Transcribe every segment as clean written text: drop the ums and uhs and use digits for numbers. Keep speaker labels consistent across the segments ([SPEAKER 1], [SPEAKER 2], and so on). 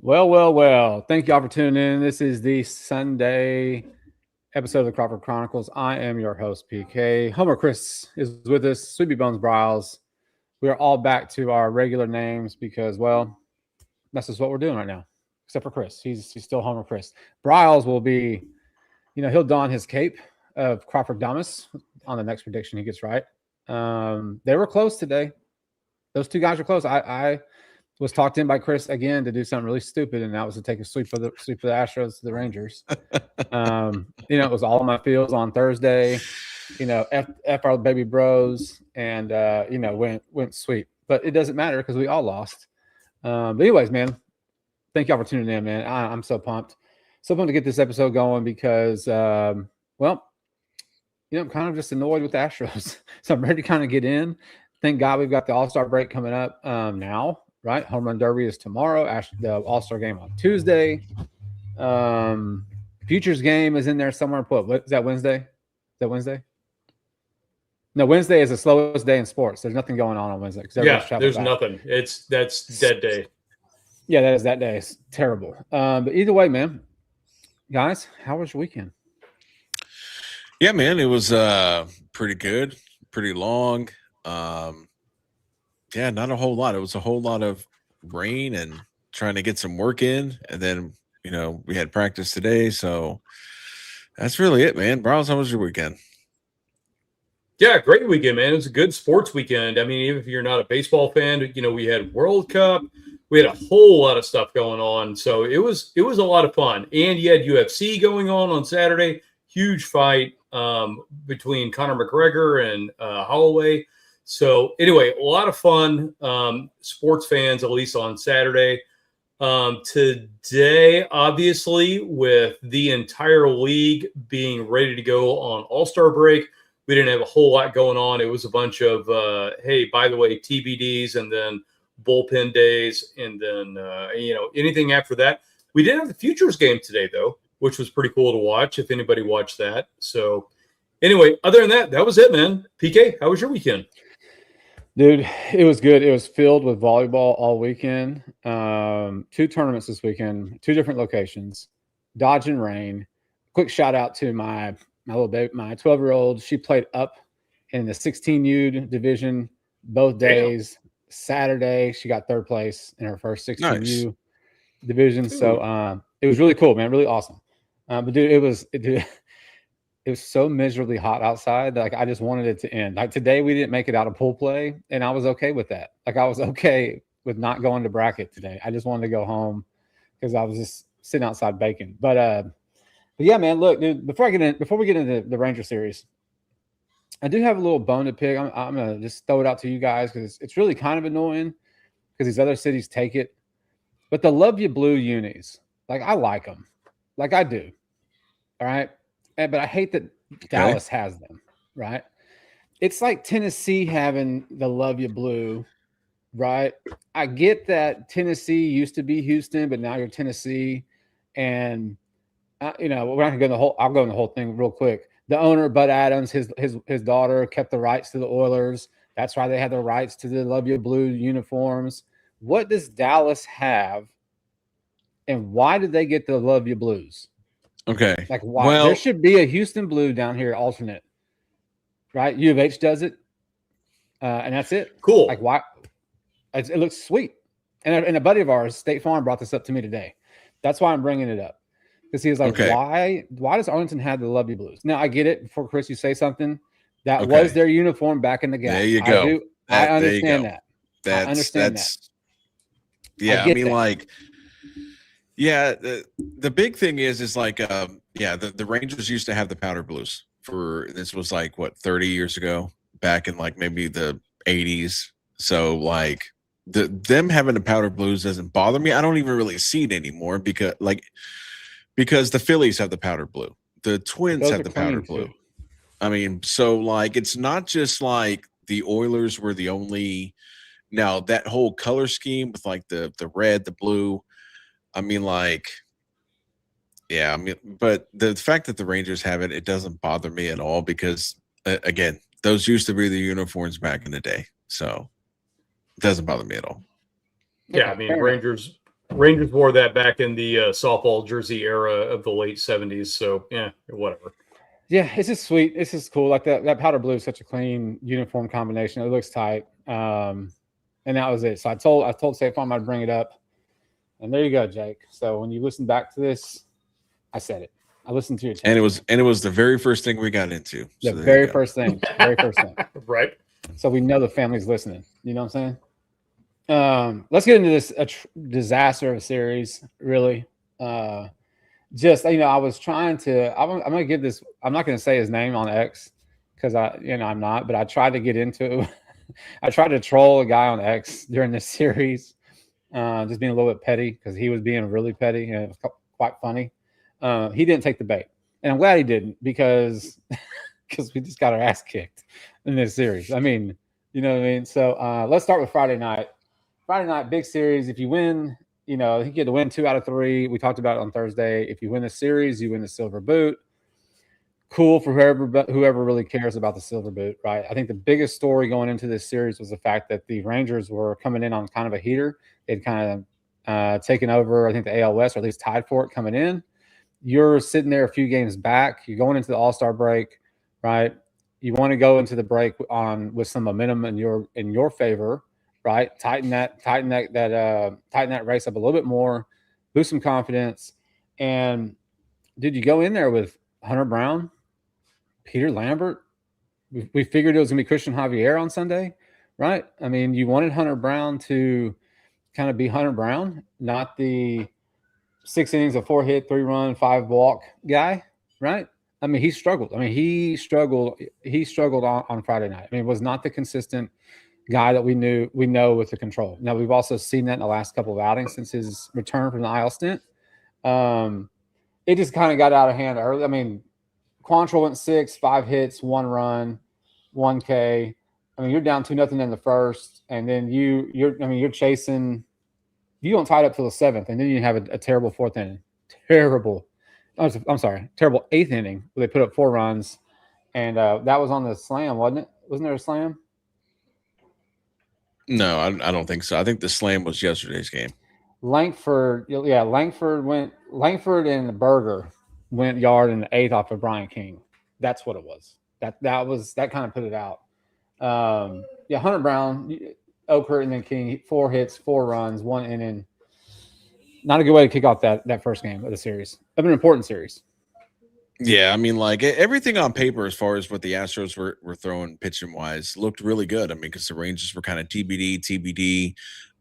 [SPEAKER 1] Well. Thank y'all for tuning in. This is the Sunday episode of the Crawford Chronicles. I am your host, PK. Homer Chris is with us. Sweepy Bones Bryles. We are all back to our regular names because, well, that's just what we're doing right now. Except for Chris. He's still Homer Chris. Bryles will be, he'll don his cape of Crawford Damas on the next prediction he gets right. They were close today. Those two guys were close. I was talked in by Chris again to do something really stupid, and that was to take a sweep for the Astros to the Rangers. It was all of my feels on Thursday. F our baby bros, and went sweep. But it doesn't matter because we all lost. But anyways, man, thank y'all for tuning in, man. I'm so pumped to get this episode going because, I'm kind of just annoyed with the Astros, so I'm ready to kind of get in. Thank God we've got the All-Star break coming up now. Right, Home Run Derby is tomorrow. The All-Star game on Tuesday. Futures game is in there somewhere. What is that? Wednesday? Is that Wednesday? No, Wednesday is the slowest day in sports. There's nothing going on Wednesday.
[SPEAKER 2] There's nothing. That's dead day.
[SPEAKER 1] Yeah, that is that day. It's terrible. But either way, man, guys, how was your weekend?
[SPEAKER 3] Yeah, man, it was pretty good, pretty long. Yeah, not a whole lot. It was a whole lot of rain and trying to get some work in. And then, we had practice today. So that's really it, man. Bryles, how was your weekend?
[SPEAKER 2] Yeah, great weekend, man. It was a good sports weekend. I mean, even if you're not a baseball fan, we had World Cup. We had a whole lot of stuff going on. So it was a lot of fun. And you had UFC going on Saturday. Huge fight between Conor McGregor and Holloway. So anyway, a lot of fun, sports fans, at least on Saturday. Today, obviously, with the entire league being ready to go on All-Star break, we didn't have a whole lot going on. It was a bunch of, hey, by the way, TBDs and then bullpen days and then, anything after that. We did have the Futures game today, though, which was pretty cool to watch if anybody watched that. So anyway, other than that, that was it, man. PK, how was your weekend?
[SPEAKER 1] Dude, it was good. It was filled with volleyball all weekend. 2 tournaments this weekend, 2 different locations. Dodge and Rain. Quick shout out to my little baby, my 12-year-old. She played up in the 16U division both days. Damn. Saturday, she got 3rd place in her first 16U division. Ooh. So it was really cool, man. Really awesome. But dude, it was so miserably hot outside that I just wanted it to end. Like today, we didn't make it out of pool play, and I was okay with that. I was okay with not going to bracket today. I just wanted to go home because I was just sitting outside baking. But yeah, man. Look, dude. Before we get into the Ranger series, I do have a little bone to pick. I'm gonna just throw it out to you guys because it's really kind of annoying because these other cities take it. But the Love You Blue unis, I like them, I do. All right. But I hate that Dallas has them, right? It's like Tennessee having the Love You Blue, right? I get that Tennessee used to be Houston, but now you're Tennessee. And, we're not going to go in the whole – I'll go in the whole thing real quick. The owner, Bud Adams, his daughter kept the rights to the Oilers. That's why they have the rights to the Love You Blue uniforms. What does Dallas have, and why did they get the Love You Blues?
[SPEAKER 3] Okay.
[SPEAKER 1] Why? Well, there should be a Houston Blue down here alternate, right? U of H does it, and that's it.
[SPEAKER 2] Cool.
[SPEAKER 1] Why? It looks sweet. And a buddy of ours, State Farm, brought this up to me today. That's why I'm bringing it up because he was like, "Why does Arlington have the Love You Blues?" Now I get it. Before Chris, you say something. That was their uniform back in the game.
[SPEAKER 3] There you go.
[SPEAKER 1] I understand that. I understand that.
[SPEAKER 3] Yeah, I mean, yeah, the big thing is the Rangers used to have the powder blues this was 30 years ago, back in maybe the 80s. So them having the powder blues doesn't bother me. I don't even really see it anymore because the Phillies have the powder blue. The Twins have the powder blue. Too. I mean, so it's not just the Oilers were the only. Now that whole color scheme with the red, the blue. I mean, but the fact that the Rangers have it doesn't bother me at all because, again, those used to be the uniforms back in the day. So it doesn't bother me at all.
[SPEAKER 2] Yeah, I mean, Rangers Rangers wore that back in the softball jersey era of the late 70s. So, yeah, whatever.
[SPEAKER 1] Yeah, it's just sweet. It's just cool. Like that powder blue is such a clean uniform combination. It looks tight. And that was it. So I told State Farm I'd bring it up. And there you go, Jake. So when you listen back to this, I said it. I listened to your
[SPEAKER 3] and it was the very first thing we got into.
[SPEAKER 1] The very first thing. Very first thing.
[SPEAKER 2] Right.
[SPEAKER 1] So we know the family's listening. You know what I'm saying? Let's get into this disaster of a series, really. Just, I was trying to, I'm going to give this, I'm not going to say his name on X because I'm not, but I tried to get into, I tried to troll a guy on X during this series, just being a little bit petty because he was being really petty and it was quite funny. He didn't take the bait, and I'm glad he didn't because we just got our ass kicked in this series. I mean, you know what I mean? So let's start with Friday night. Friday night, big series. If you win, I think you had to win 2 out of 3. We talked about it on Thursday. If you win the series, you win the silver boot. Cool for whoever really cares about the silver boot, right? I think the biggest story going into this series was the fact that the Rangers were coming in on kind of a heater. They'd kind of taken over, I think, the AL West, or at least tied for it coming in. You're sitting there a few games back. You're going into the All-Star break, right? You want to go into the break with some momentum in your favor, right? Tighten that race up a little bit more, boost some confidence. And did you go in there with Hunter Brown, Peter Lambert? We figured it was going to be Christian Javier on Sunday, right? I mean, you wanted Hunter Brown to kind of be Hunter Brown, not the 6 innings of 4 hit, 3 run, 5 walk guy, right? I mean, he struggled. He struggled on Friday night. I mean, it was not the consistent guy that we know with the control. Now, we've also seen that in the last couple of outings since his return from the IL stint. It just kind of got out of hand early. I mean, Quantrill went 6, 5 hits, 1 run, 1 K. I mean, you're down 2-0 in the first, and then you're chasing. You don't tie it up till the 7th, and then you have a terrible 4th inning. Terrible 8th inning where they put up 4 runs, and that was on the slam, wasn't it? Wasn't there a slam?
[SPEAKER 3] No, I don't think so. I think the slam was yesterday's game.
[SPEAKER 1] Langford and Berger went yard in the 8th off of Brian King. That's what it was. That kind of put it out. Hunter Brown, Oakhurst, and then King, 4 hits, 4 runs, 1 inning. Not a good way to kick off that first game of the series. Of an important series.
[SPEAKER 3] Yeah, I mean, like everything on paper as far as what the Astros were throwing pitching wise looked really good. I mean, because the Rangers were kind of TBD.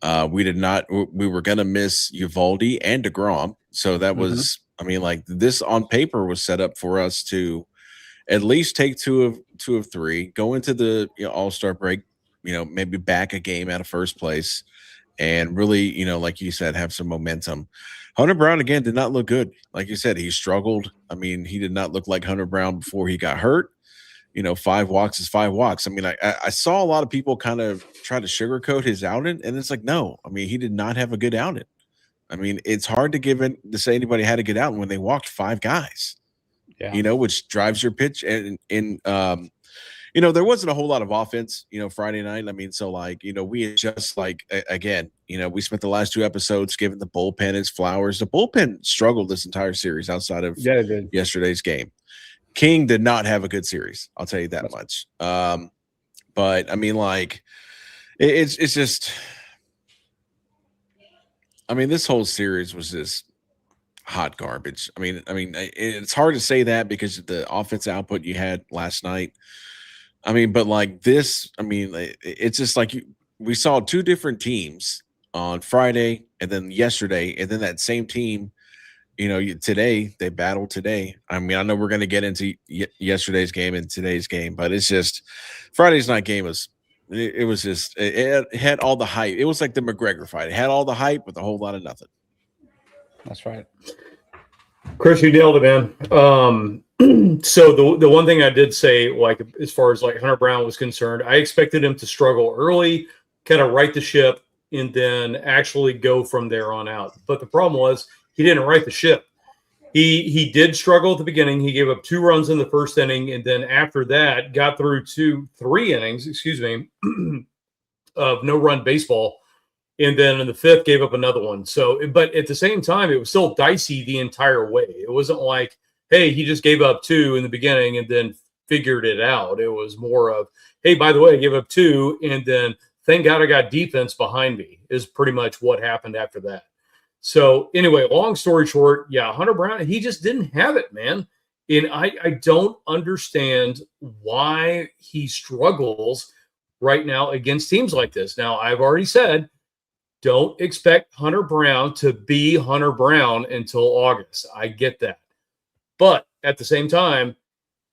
[SPEAKER 3] We were going to miss Eovaldi and DeGrom. So that was, I mean, like this on paper was set up for us to at least take two of 3, go into the All-Star break, maybe back a game out of first place and really, like you said, have some momentum. Hunter Brown, again, did not look good. Like you said, he struggled. I mean, he did not look like Hunter Brown before he got hurt. 5 walks is 5 walks. I mean, I saw a lot of people kind of try to sugarcoat his outing, and it's like, no. I mean, he did not have a good outing. I mean, it's hard to say anybody had a good outing when they walked 5 guys. Yeah. Which drives your pitch. And there wasn't a whole lot of offense, Friday night. I mean, so we just again, we spent the last 2 episodes giving the bullpen its flowers. The bullpen struggled this entire series outside of yesterday's game. King did not have a good series. I'll tell you that much. But I mean, it's just, I mean, this whole series was just hot garbage. I mean, it's hard to say that because of the offense output you had last night. I mean, but this, I mean, it's just we saw 2 different teams on Friday and then yesterday, and then that same team, today, they battled today. I mean, I know we're going to get into yesterday's game and today's game, but it's just Friday's night game it had all the hype. It was like the McGregor fight. It had all the hype with a whole lot of nothing.
[SPEAKER 1] That's right.
[SPEAKER 2] Chris, you nailed it, man. So the one thing I did say, as far as Hunter Brown was concerned, I expected him to struggle early, kind of right the ship, and then actually go from there on out. But the problem was he didn't right the ship. He did struggle at the beginning. He gave up 2 runs in the first inning, and then after that got through 3 innings, of no-run baseball. And then in the 5th, gave up another one. So, but at the same time, it was still dicey the entire way. It wasn't like, hey, he just gave up 2 in the beginning and then figured it out. It was more of, hey, by the way, I gave up 2, and then thank God I got defense behind me, is pretty much what happened after that. So anyway, long story short, yeah, Hunter Brown, he just didn't have it, man. And I don't understand why he struggles right now against teams like this. Now, I've already said, don't expect Hunter Brown to be Hunter Brown until August. I get that. But at the same time,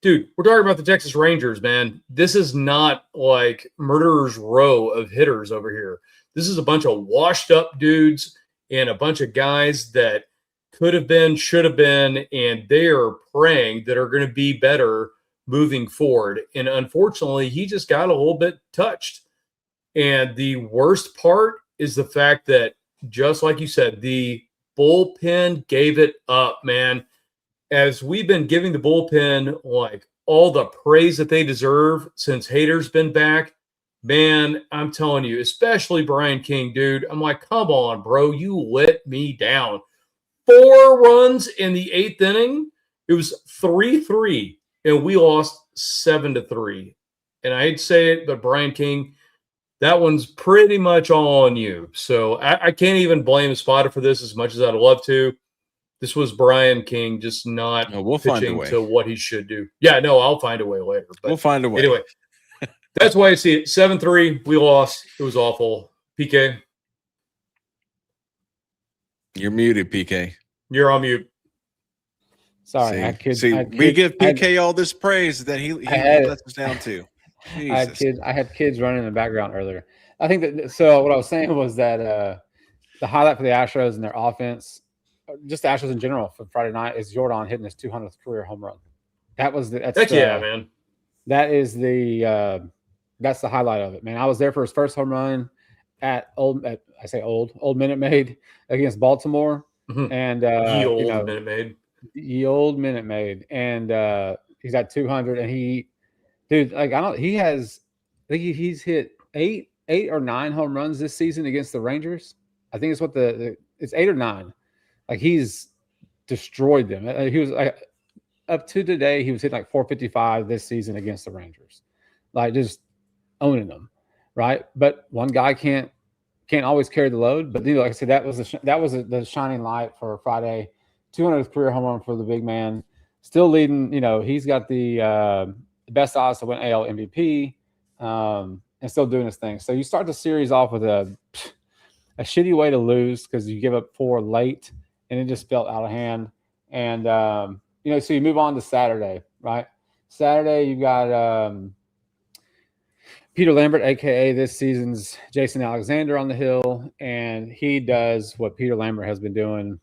[SPEAKER 2] dude, we're talking about the Texas Rangers, man. This is not like murderer's row of hitters over here. This is a bunch of washed up dudes and a bunch of guys that could have been, should have been, and they are praying that are going to be better moving forward. And unfortunately, he just got a little bit touched. And the worst part is the fact that, just like you said, the bullpen gave it up, man. As we've been giving the bullpen like all the praise that they deserve since Hader's been back, man, I'm telling you, especially Brian King, dude, I'm like, come on, bro, you let me down. 4 runs in the 8th inning. It was 3-3, and we lost 7-3. And I hate to say it, but Brian King, that one's pretty much all on you. So I can't even blame Espada for this as much as I'd love to. This was Brian King just not pitching to what he should do. Yeah, no, I'll find a way later. But
[SPEAKER 3] we'll find a way.
[SPEAKER 2] Anyway, that's why I see it. 7-3, we lost. It was awful. PK?
[SPEAKER 3] You're muted, PK.
[SPEAKER 2] You're on mute.
[SPEAKER 1] Sorry,
[SPEAKER 3] we give PK all this praise that he lets us down too.
[SPEAKER 1] I had kids running in the background earlier. I think that. So what I was saying was that the highlight for the Astros and their offense, just the Astros in general, for Friday night, is Jordan hitting his 200th career home run. That was the.
[SPEAKER 2] Yeah, man.
[SPEAKER 1] That is the. That's the highlight of it, man. I was there for his first home run at Old Minute Maid against Baltimore, and
[SPEAKER 2] Minute Maid.
[SPEAKER 1] The old Minute Maid, and he's at 200, and dude, like he's hit 8 or 9 home runs this season against the Rangers. I think it's what it's 8 or 9. Like he's destroyed them. He was up to today, he was hitting like 455 this season against the Rangers, like just owning them, right? But one guy can't always carry the load. But like I said, that was the shining light for Friday. 200th career home run for the big man. Still leading. He's got the best odds to win AL MVP, and still doing his thing. So you start the series off with a shitty way to lose because you give up 4 late, and it just felt out of hand. And so you move on to Saturday, right? Saturday you've got Peter Lambert, aka this season's Jason Alexander, on the hill, and he does what Peter Lambert has been doing,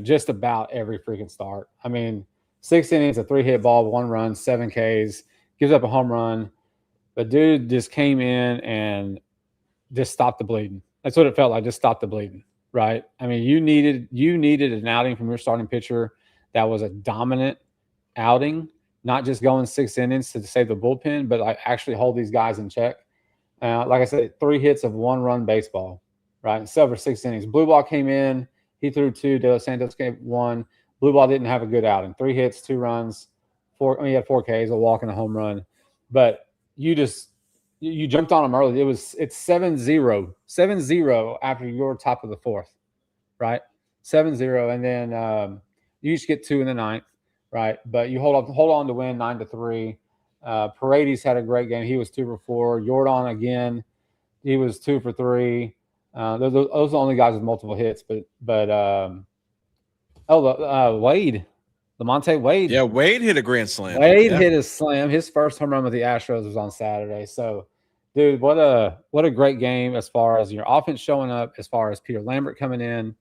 [SPEAKER 1] just about every freaking start. I mean, 6 innings, a 3-hit ball, 1 run, 7 Ks, gives up a home run. But dude just came in and just stopped the bleeding. That's what it felt like, just stopped the bleeding, right? I mean, you needed an outing from your starting pitcher that was a dominant outing, not just going 6 innings to save the bullpen, but like actually hold these guys in check. Like I said, 3 hits of 1-run baseball, right? And over 6 innings. Blue Ball came in. He threw 2. De Los Santos gave 1. Blue Ball didn't have a good outing. 3 hits, 2 runs, 4. He had 4 Ks, a walk and a home run. But you jumped on him early. It's 7-0 after your top of the 4th, right? 7-0, and then you each get 2 in the 9th, right? But you hold on to win 9-3. Paredes had a great game. He was 2 for 4. Jordan again, he was 2 for 3. Those are the only guys with multiple hits, but Wade, Lamonte Wade.
[SPEAKER 3] Yeah, Wade hit a grand slam.
[SPEAKER 1] Wade hit a slam. His first home run with the Astros was on Saturday. So, dude, what a great game as far as your offense showing up, as far as Peter Lambert coming in,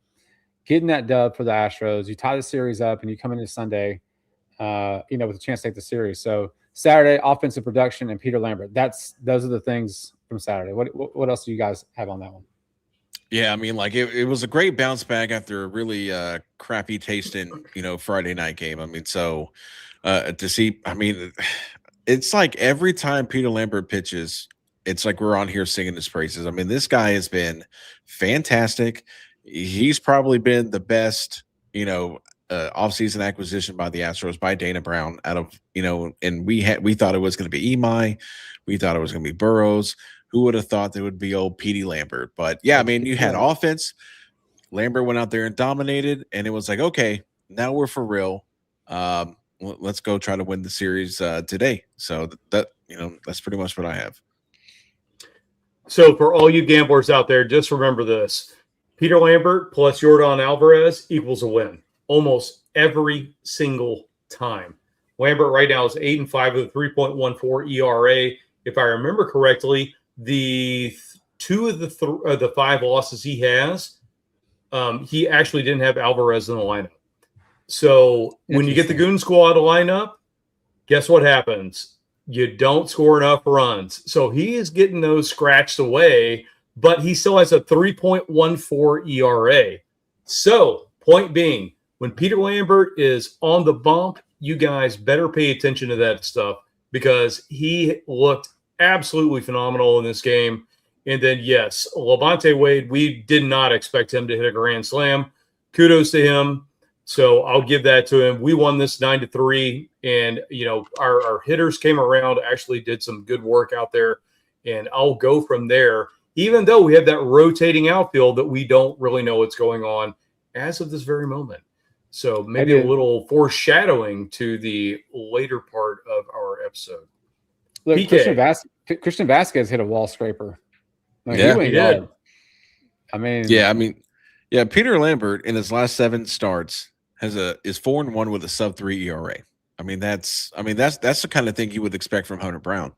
[SPEAKER 1] getting that dub for the Astros. You tie the series up, and you come into Sunday, with a chance to take the series. So Saturday, offensive production and Peter Lambert. Those are the things from Saturday. What else do you guys have on that one?
[SPEAKER 3] Yeah, I mean, like it was a great bounce back after a really crappy tasting, Friday night game. I mean, so to see, I mean, it's like every time Peter Lambert pitches, it's like we're on here singing his praises. I mean, this guy has been fantastic. He's probably been the best, offseason acquisition by the Astros by Dana Brown out of, and we thought it was going to be Imai. We thought it was going to be Burrows. Who would have thought there would be old Petey Lambert? But yeah, I mean, you had offense. Lambert went out there and dominated, and it was like, okay, now we're for real. Let's go try to win the series today. So that's pretty much what I have.
[SPEAKER 2] So for all you gamblers out there, just remember this. Peter Lambert plus Yordan Alvarez equals a win almost every single time. Lambert right now is 8-5 with a 3.14 ERA. If I remember correctly, the two of the 5 losses he has, he actually didn't have Alvarez in the lineup. So when you get the Goon Squad lineup, guess what happens? You don't score enough runs. So he is getting those scratched away, but he still has a 3.14 ERA. So point being, when Peter Lambert is on the bump, you guys better pay attention to that stuff because he looked absolutely phenomenal in this game. And then, yes, Levante Wade, we did not expect him to hit a grand slam. Kudos to him. So I'll give that to him. We won this 9-3, and our hitters came around, actually did some good work out there, and I'll go from there. Even though we have that rotating outfield that we don't really know what's going on as of this very moment. So maybe a little foreshadowing to the later part of our episode.
[SPEAKER 1] Look, Christian Vasquez hit a wall scraper.
[SPEAKER 3] He did. Peter Lambert in his last 7 starts is 4-1 with a sub-3 ERA. I mean, that's the kind of thing you would expect from Hunter Brown.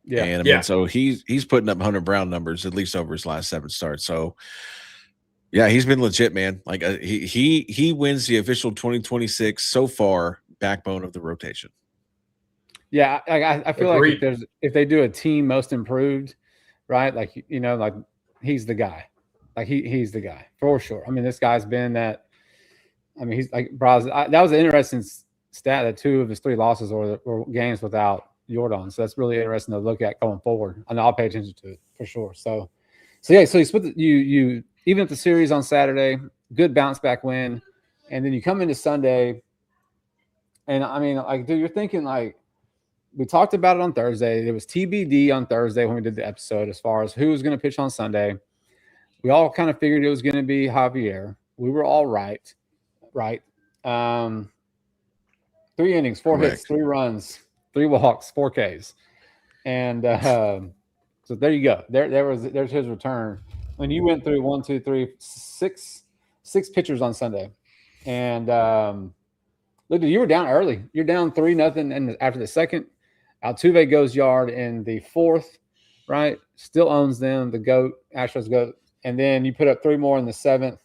[SPEAKER 3] Yeah. And so he's putting up Hunter Brown numbers at least over his last 7 starts. So yeah, he's been legit, man. Like he wins the official 2026 so far backbone of the rotation.
[SPEAKER 1] Yeah, I feel like if they do a team most improved, right? Like like he's the guy. Like he's the guy for sure. I mean, this guy's been that. I mean, he's like Braz. That was an interesting stat that 2 of his 3 losses were games without Yordan. So that's really interesting to look at going forward, and I'll pay attention to it for sure. So yeah. So you split you even at the series on Saturday, good bounce back win, and then you come into Sunday, and I mean, like, dude, you're thinking like. We talked about it on Thursday. It was TBD on Thursday when we did the episode as far as who was going to pitch on Sunday. We all kind of figured it was going to be Javier. We were all right. 3 innings, 4 hits, 3 runs, 3 walks, 4 Ks. And so there you go. There's his return. When you went through 1, 2, 3, 6 pitchers on Sunday. And look, you were down early. You're down 3-0, and after the second, Altuve goes yard in the 4th, right? Still owns them, the GOAT, Astros GOAT. And then you put up 3 more in the 7th.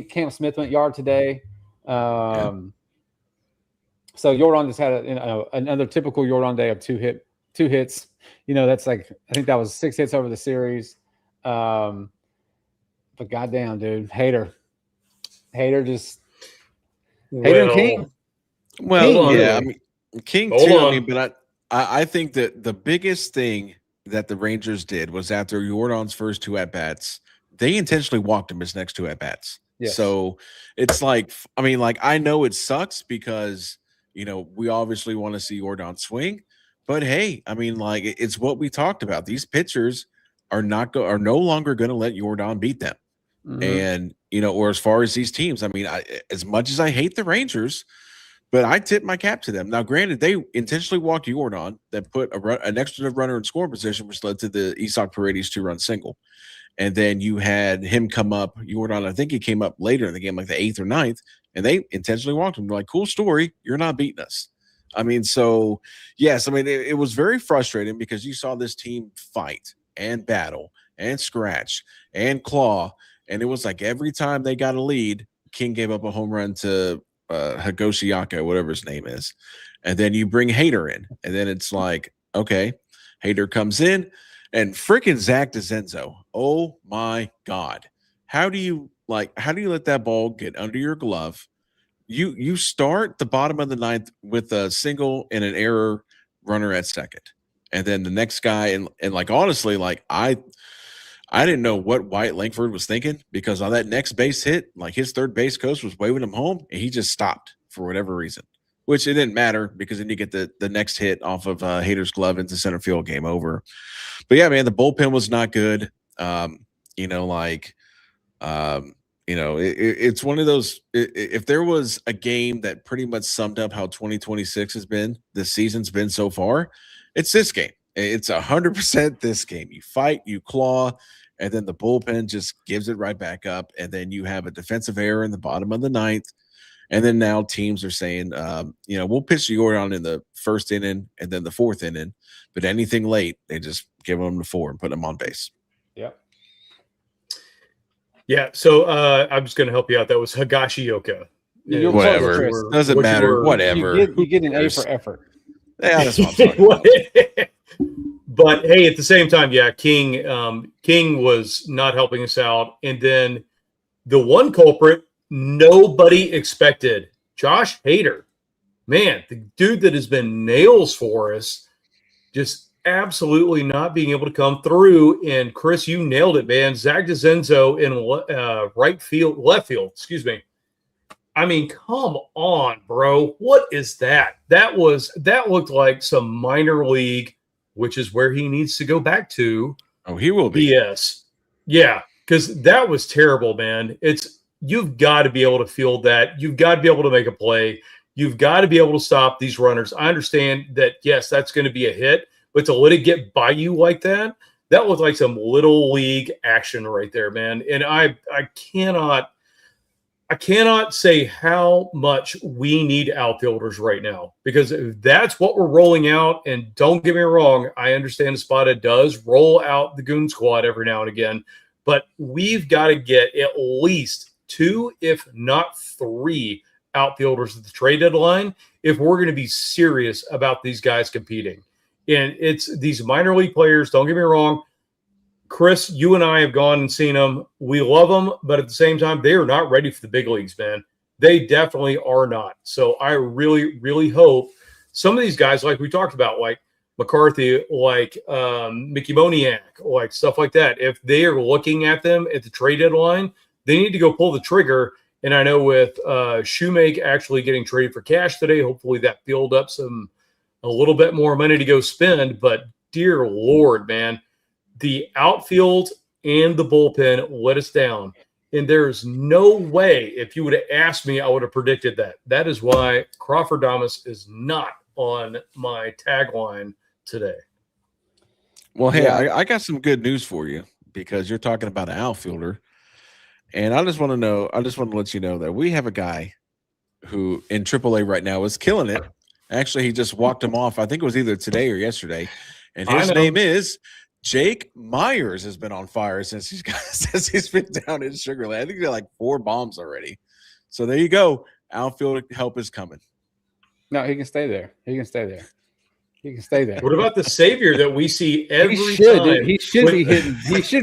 [SPEAKER 1] Cam Smith went yard today. So Yordan just had another typical Yordan day of 2 hits. That's like, I think that was 6 hits over the series. But goddamn, dude, Hater just Hater and King.
[SPEAKER 3] Well, King, yeah, I mean King too. But I think that the biggest thing that the Rangers did was after Yordan's first 2 at-bats, they intentionally walked him his next 2 at-bats. Yes. So it's like, I mean, like, I know it sucks because, we obviously want to see Yordan swing, but hey, I mean, like, it's what we talked about. These pitchers are no longer going to let Yordan beat them. Mm-hmm. And, or as far as these teams, I mean, as much as I hate the Rangers, but I tip my cap to them. Now, granted, they intentionally walked Yordan that put an extra runner in scoring position, which led to the Isaac Paredes 2-run single. And then you had him come up, Yordan, I think he came up later in the game, like the 8th or 9th, and they intentionally walked him. They're like, cool story. You're not beating us. I mean, so, yes, I mean, it was very frustrating because you saw this team fight and battle and scratch and claw. And it was like every time they got a lead, King gave up a home run to Higoshiaka, whatever his name is. And then you bring Hader in. And then it's like, okay, Hader comes in and freaking Zach DeZenzo. Oh my God. How do you let that ball get under your glove? You start the bottom of the 9th with a single and an error runner at second. and then the next guy, and like honestly, like I didn't know what Wyatt Langford was thinking, because on that next base hit, like his third base coach was waving him home, and he just stopped for whatever reason. Which it didn't matter, because then you get the next hit off of Hader's glove into center field, game over. But yeah, man, the bullpen was not good. It's one of those. If there was a game that pretty much summed up how 2026 has been, this season's been so far, it's this game. It's 100% this game. You fight, you claw, and then the bullpen just gives it right back up. And then you have a defensive error in the bottom of the ninth. And then now teams are saying, we'll pitch the order on in the first inning and then the fourth inning, but anything late, they just give them the 4 and put them on base.
[SPEAKER 1] Yep.
[SPEAKER 2] Yeah. So I'm just going to help you out. That was Higashioka.
[SPEAKER 3] Whatever. Doesn't matter. Whatever.
[SPEAKER 1] You get an A for effort.
[SPEAKER 3] Yeah, that's what I'm talking about.
[SPEAKER 2] But hey, at the same time, yeah, King was not helping us out. And then the one culprit nobody expected, Josh Hader. Man, the dude that has been nails for us, just absolutely not being able to come through. And Chris, you nailed it, man. Zach DeZenzo in left field, excuse me. I mean, come on, bro. What is that? That looked like some minor league, which is where he needs to go back to.
[SPEAKER 3] Oh, he will be.
[SPEAKER 2] Yes. Yeah, because that was terrible, man. You've got to be able to field that. You've got to be able to make a play. You've got to be able to stop these runners. I understand that, yes, that's going to be a hit, but to let it get by you like that looked like some little league action right there, man. And I cannot say how much we need outfielders right now, because if that's what we're rolling out, and don't get me wrong, I understand Espada does roll out the goon squad every now and again, but we've got to get at least 2, if not 3 outfielders at the trade deadline if we're going to be serious about these guys competing. And it's these minor league players, don't get me wrong, Chris, you and I have gone and seen them. We love them, but at the same time, they are not ready for the big leagues, man. They definitely are not. So I really, really hope some of these guys, like we talked about, like McCarthy, like Mickey Moniak, like stuff like that, if they are looking at them at the trade deadline, they need to go pull the trigger. And I know with Shoemake actually getting traded for cash today, hopefully that filled up a little bit more money to go spend. But dear Lord, man, the outfield and the bullpen let us down. And there's no way, if you would have asked me, I would have predicted that. That is why Crawford Damas is not on my tagline today.
[SPEAKER 3] Well, hey, I got some good news for you, because you're talking about an outfielder. And I just want to let you know that we have a guy who in AAA right now is killing it. Actually, he just walked him off. I think it was either today or yesterday. And his name is Jake Myers. Has been on fire since he's been down in Sugar Land. I think he got like 4 bombs already. So there you go. Outfield help is coming.
[SPEAKER 1] No, he can stay there. He can stay there.
[SPEAKER 2] What about the savior that we see every
[SPEAKER 1] time?
[SPEAKER 2] Dude,
[SPEAKER 1] he should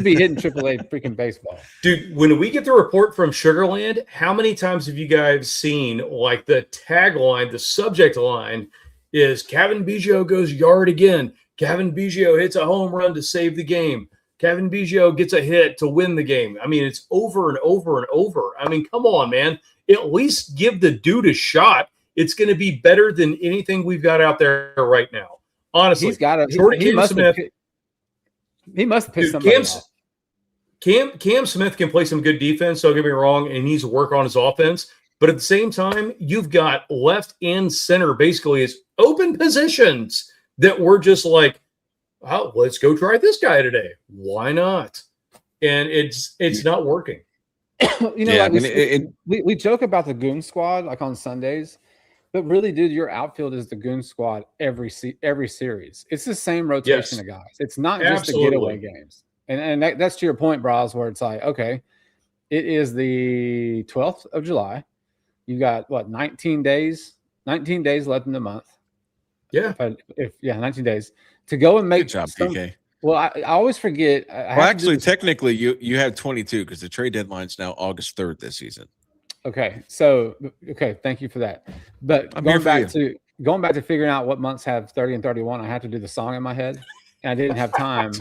[SPEAKER 1] be hitting AAA freaking baseball.
[SPEAKER 2] Dude, when we get the report from Sugarland, how many times have you guys seen like the tagline, the subject line is Kevin Biggio goes yard again. Kevin Biggio hits a home run to save the game. Kevin Biggio gets a hit to win the game. I mean, it's over and over and over. I mean, come on, man. At least give the dude a shot. It's going to be better than anything we've got out there right now. Honestly,
[SPEAKER 1] he's got
[SPEAKER 2] He must have
[SPEAKER 1] pissed somebody off.
[SPEAKER 2] Cam Smith can play some good defense, don't get me wrong, and he needs to work on his offense. But at the same time, you've got left and center basically as open positions that we're just like, oh, let's go try this guy today. Why not? And it's not working.
[SPEAKER 1] We joke about the goon squad like on Sundays. But really, dude, your outfield is the goon squad every series. It's the same rotation of guys. It's not just the getaway games. And that's to your point, Braz, where it's like, okay, it is the 12th of July. You got, 19 days? 19 days left in the month.
[SPEAKER 2] Yeah.
[SPEAKER 1] 19 days. To go and make
[SPEAKER 3] Good job, PK.
[SPEAKER 1] Well, I always forget.
[SPEAKER 3] Technically, you have 22 because the trade deadline's now August 3rd this season.
[SPEAKER 1] Okay, so thank you for that. But going back to going back to figuring out what months have 30 and 31, I have to do the song in my head. And I didn't have time.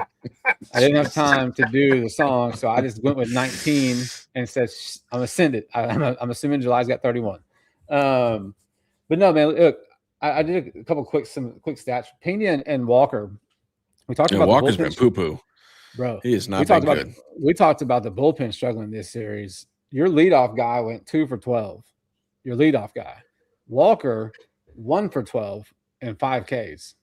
[SPEAKER 1] I didn't have time to do the song. So I just went with 19 and said, I'm going to send it. I'm assuming July's got 31. But no, man, look, I did a couple some quick stats. Pena and Walker. We talked about
[SPEAKER 3] Walker's been poo-poo.
[SPEAKER 1] Bro,
[SPEAKER 3] he is not been good.
[SPEAKER 1] We talked about the bullpen struggling this series. Your leadoff guy went 2 for 12. Your leadoff guy. Walker 1 for 12 and 5 Ks.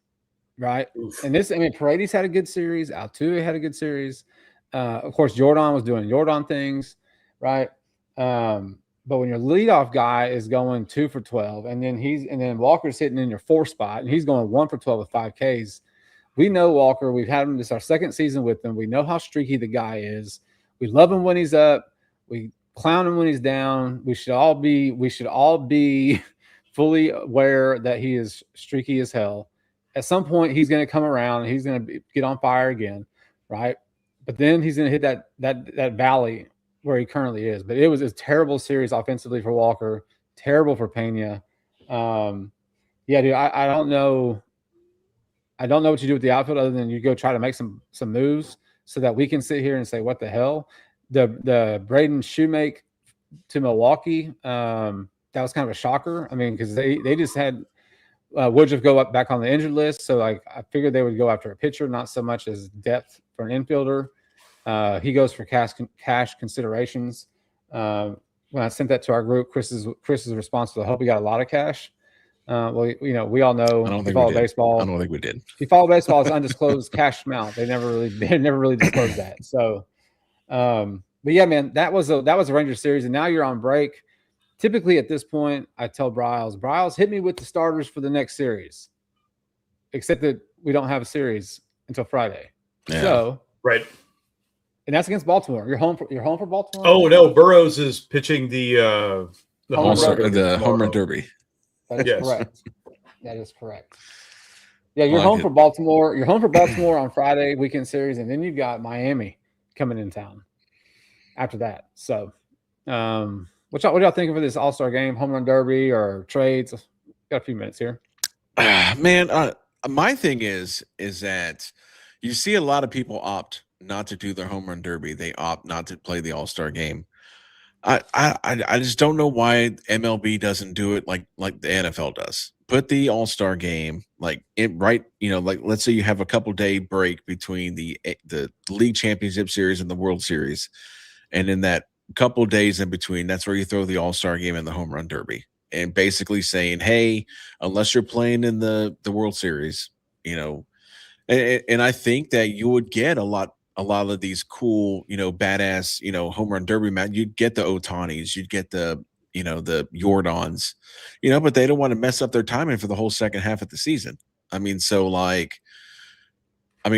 [SPEAKER 1] Right. Oof. And Paredes had a good series. Altuve had a good series. Of course, Jordan was doing Jordan things. Right. But when your leadoff guy is going 2 for 12 and then Walker's hitting in your 4th spot and he's going 1 for 12 with 5 Ks. We know Walker. We've had him. This is our 2nd season with him. We know how streaky the guy is. We love him when he's up. We clown him when he's down. We should all be fully aware that he is streaky as hell. At some point, he's going to come around. He's going to get on fire again, right? But then he's going to hit that valley where he currently is. But it was a terrible series offensively for Walker, terrible for Pena. Yeah, dude, I don't know. I don't know what you do with the outfield other than you go try to make some moves so that we can sit here and say, what the hell? The Braden Shoemake to Milwaukee, that was kind of a shocker. I mean, because they just had Woodruff go back on the injured list. So, I figured they would go after a pitcher, not so much as depth for an infielder. He goes for cash considerations. When I sent that to our group, Chris's response was, I hope he got a lot of cash. Well, we all know.
[SPEAKER 3] I don't think
[SPEAKER 1] baseball.
[SPEAKER 3] I don't think we did.
[SPEAKER 1] If you follow baseball, it's undisclosed cash amount. They never really disclosed that. So, but yeah, man, that was a Ranger series, and now you're on break. Typically at this point, I tell Bryles, hit me with the starters for the next series. Except that we don't have a series until Friday.
[SPEAKER 3] Yeah.
[SPEAKER 1] So
[SPEAKER 2] right.
[SPEAKER 1] And that's against Baltimore. You're home for Baltimore?
[SPEAKER 2] Oh no, Burrows is pitching the
[SPEAKER 3] home run derby.
[SPEAKER 1] That is correct. That is correct. Yeah, you're home for Baltimore. You're home for Baltimore on Friday weekend series, and then you've got Miami coming in town after that. So what y'all thinking for this All-Star game, home run derby, or trades? Got a few minutes here.
[SPEAKER 3] Man, my thing is that you see a lot of people opt not to do their home run derby. They opt not to play the All-Star game. I just don't know why MLB doesn't do it like the NFL does. Put the All-Star game like let's say you have a couple-day break between the League Championship Series and the World Series, and in that couple days in between, that's where you throw the All-Star game and the home run derby, and basically saying, hey, unless you're playing in the World Series, and I think that you would get a lot of these cool, badass, home run derby match. You'd get the Otanis, you'd get the Jordans, but they don't want to mess up their timing for the whole second half of the season. I mean,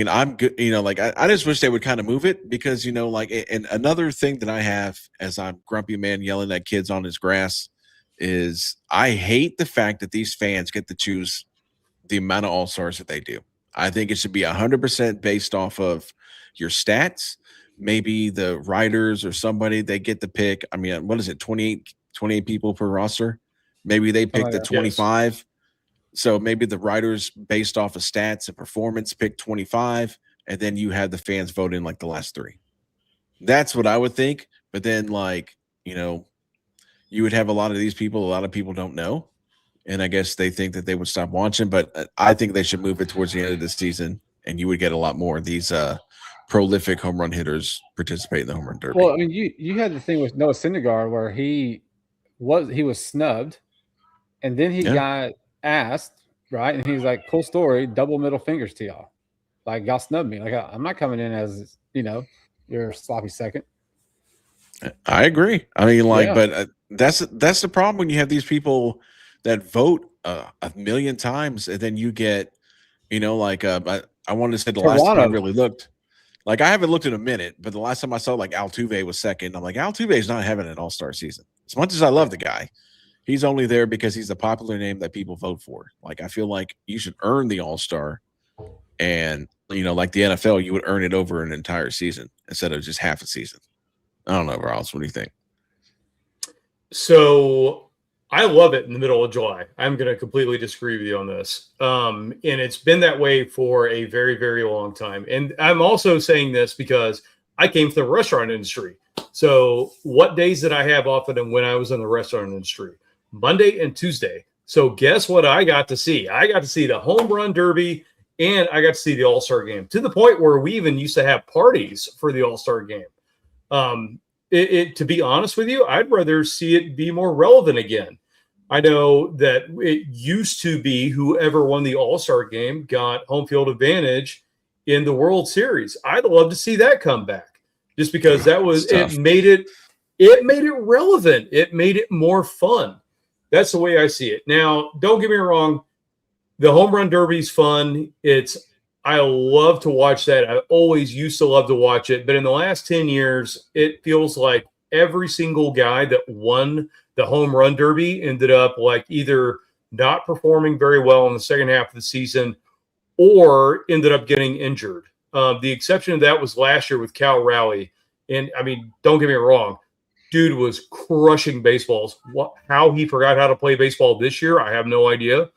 [SPEAKER 3] I'm good, I just wish they would kind of move it because, and another thing that I have as I'm grumpy man yelling at kids on his grass is I hate the fact that these fans get to choose the amount of All-Stars that they do. I think it should be 100% based off of your stats. Maybe the writers or somebody, they get the pick. I mean, what is it? 28 people per roster. Maybe they pick the 25. Yes. So maybe the writers based off of stats and performance pick 25, and then you have the fans vote in like the last 3. That's what I would think. But then you would have a lot of these people, a lot of people don't know. And I guess they think that they would stop watching, but I think they should move it towards the end of the season, and you would get a lot more of these prolific home run hitters participate in the home run derby.
[SPEAKER 1] Well, I mean, you had the thing with Noah Syndergaard where he was snubbed, and then he got asked, right? And he's like, "Cool story, double middle fingers to y'all. Like y'all snubbed me. Like I'm not coming in as your sloppy second."
[SPEAKER 3] I agree. I mean, but that's the problem when you have these people that vote a million times, and then you get, I wanted to say the last time I really looked. Like, I haven't looked in a minute, but the last time I saw, Altuve was second. I'm like, Altuve's not having an all-star season. As much as I love the guy, he's only there because he's a popular name that people vote for. Like, I feel like you should earn the all-star. And, like the NFL, you would earn it over an entire season instead of just half a season. I don't know, Ross. What do you think?
[SPEAKER 2] So I love it in the middle of July. I'm going to completely disagree with you on this. And it's been that way for a very, very long time. And I'm also saying this because I came from the restaurant industry. So what days did I have off of them when I was in the restaurant industry? Monday and Tuesday. So guess what I got to see? I got to see the home run derby and I got to see the All-Star game, to the point where we even used to have parties for the All-Star game. To be honest with you, I'd rather see it be more relevant again. I know that it used to be whoever won the All-Star game got home field advantage in the World Series. I'd love to see that come back, just because that was it made it relevant. It made it more fun. That's the way I see it. Now, don't get me wrong, the home run derby's fun. I love to watch that. I always used to love to watch it, but in the last 10 years, it feels like every single guy that won the home run derby ended up like either not performing very well in the second half of the season or ended up getting injured. The exception of that was last year with Cal Raleigh. And I mean, don't get me wrong, dude was crushing baseballs. How he forgot how to play baseball this year, I have no idea.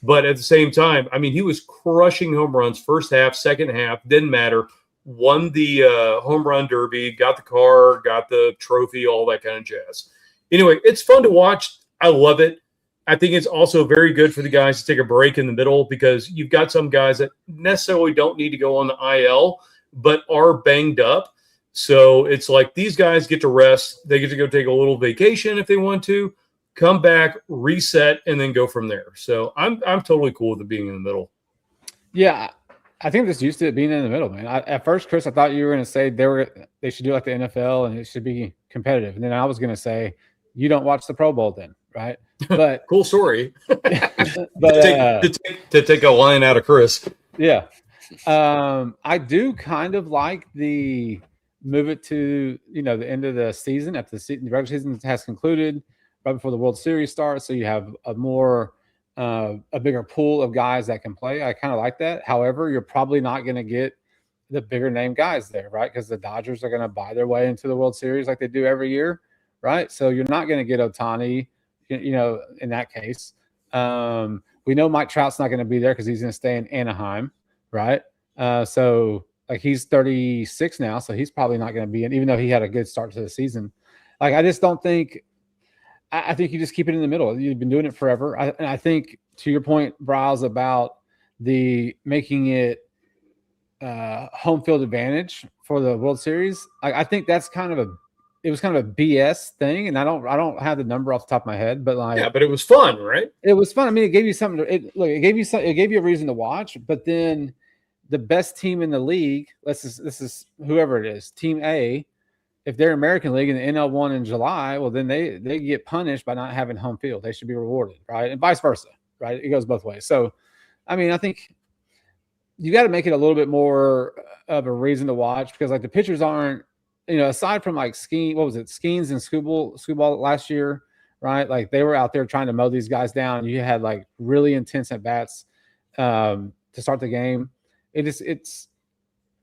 [SPEAKER 2] But at the same time, I mean, he was crushing home runs first half, second half, didn't matter. Won the home run derby, got the car, got the trophy, all that kind of jazz. Anyway, it's fun to watch. I love it. I think it's also very good for the guys to take a break in the middle, because you've got some guys that necessarily don't need to go on the IL, but are banged up. So it's like these guys get to rest. They get to go take a little vacation if they want to, come back, reset, and then go from there. So I'm totally cool with it being in the middle.
[SPEAKER 1] Yeah, I think this used to being in the middle, man. At first, Chris, I thought you were going to say they should do like the NFL and it should be competitive. And then I was going to say, you don't watch the Pro Bowl then, right? But
[SPEAKER 2] cool story.
[SPEAKER 1] But
[SPEAKER 2] to take a line out of Chris.
[SPEAKER 1] Yeah. I do kind of like the move it to, the end of the season after the regular season has concluded, right before the World Series starts. So you have a bigger pool of guys that can play. I kind of like that. However, you're probably not going to get the bigger name guys there, right? Because the Dodgers are going to buy their way into the World Series like they do every year, right? So you're not going to get Ohtani, in that case. We know Mike Trout's not going to be there because he's going to stay in Anaheim, right? So like he's 36 now, so he's probably not going to be in, even though he had a good start to the season. Like I just don't think. I think you just keep it in the middle. You've been doing it forever. And I think, to your point, Bryles, about the making it home field advantage for the World Series, I think that's it was kind of a BS thing. And I don't have the number off the top of my head, but
[SPEAKER 2] but it was fun, right?
[SPEAKER 1] It was fun. I mean, it gave you something. It gave you a reason to watch. But then the best team in the league, this is whoever it is, Team A. If they're American League and the NL won in July, well, then they get punished by not having home field. They should be rewarded, right? And vice versa, right? It goes both ways. So, I mean, I think you got to make it a little bit more of a reason to watch, because like the pitchers aren't, aside from like Skeens and Skubal last year, right? Like they were out there trying to mow these guys down. You had like really intense at bats to start the game. It's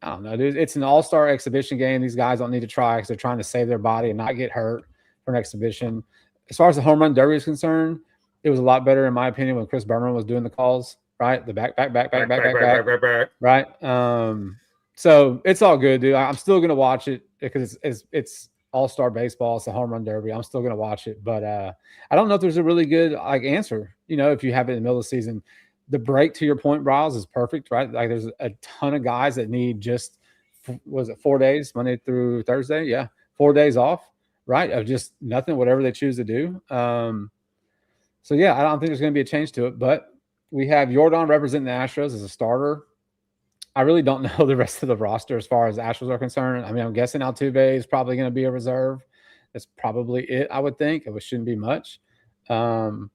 [SPEAKER 1] I don't know, dude. It's an all-star exhibition game. These guys don't need to try because they're trying to save their body and not get hurt for an exhibition. As far as the home run derby is concerned, it was a lot better, in my opinion, when Chris Berman was doing the calls, right? The back, right? So it's all good, dude. I'm still going to watch it because it's all-star baseball. It's a home run derby. I'm still going to watch it. But I don't know if there's a really good answer, if you have it in the middle of the season. The break, to your point, Bryles, is perfect, right? Like there's a ton of guys that need just, 4 days, Monday through Thursday? Yeah, 4 days off, right? Of just nothing, whatever they choose to do. So, yeah, I don't think there's going to be a change to it. But we have Jordan representing the Astros as a starter. I really don't know the rest of the roster as far as Astros are concerned. I mean, I'm guessing Altuve is probably going to be a reserve. That's probably it, I would think. It shouldn't be much. But,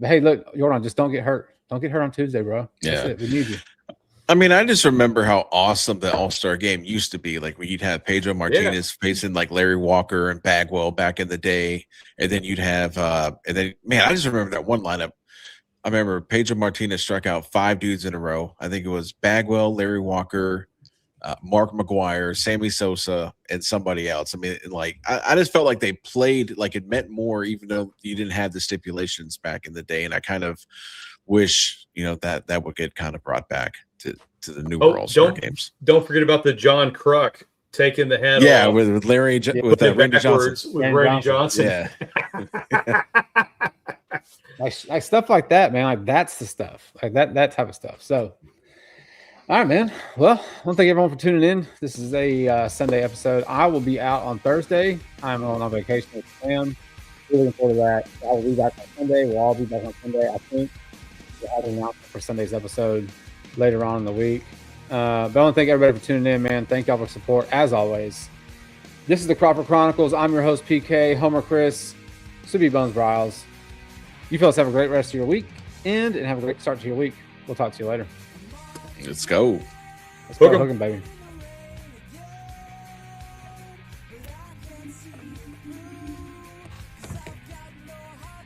[SPEAKER 1] hey, look, Jordan, just don't get hurt. Don't get hurt on Tuesday, bro. That's it. We need you.
[SPEAKER 3] I mean, I just remember how awesome the All-Star game used to be. Like when you'd have Pedro Martinez facing like Larry Walker and Bagwell back in the day. And then you'd have I just remember that one lineup. I remember Pedro Martinez struck out 5 dudes in a row. I think it was Bagwell, Larry Walker, Mark McGuire, Sammy Sosa, and somebody else. I mean, like I just felt like they played like it meant more, even though you didn't have the stipulations back in the day. And I kind of wish, you know, that would get kind of brought back to the newer All-Star games.
[SPEAKER 2] Don't forget about the John Kruk taking the head off.
[SPEAKER 3] with Larry with Randy Johnson.
[SPEAKER 2] With Randy Johnson.
[SPEAKER 3] Yeah.
[SPEAKER 1] like stuff like that, man. Like that's the stuff. Like that type of stuff. So all right, man. Well, I want to thank everyone for tuning in. This is a Sunday episode. I will be out on Thursday. I'm on vacation with Sam. Really looking forward to that. I will be back on Sunday. We'll all be back on Sunday. I think we'll have an announcement for Sunday's episode later on in the week. But I want to thank everybody for tuning in, man. Thank y'all for support, as always. This is the Crawford Chronicles. I'm your host, PK, Homer Chris, Subi Bones Bryles. You fellas have a great rest of your week and have a great start to your week. We'll talk to you later.
[SPEAKER 3] Let's go.
[SPEAKER 1] Let's go, Hogan, baby.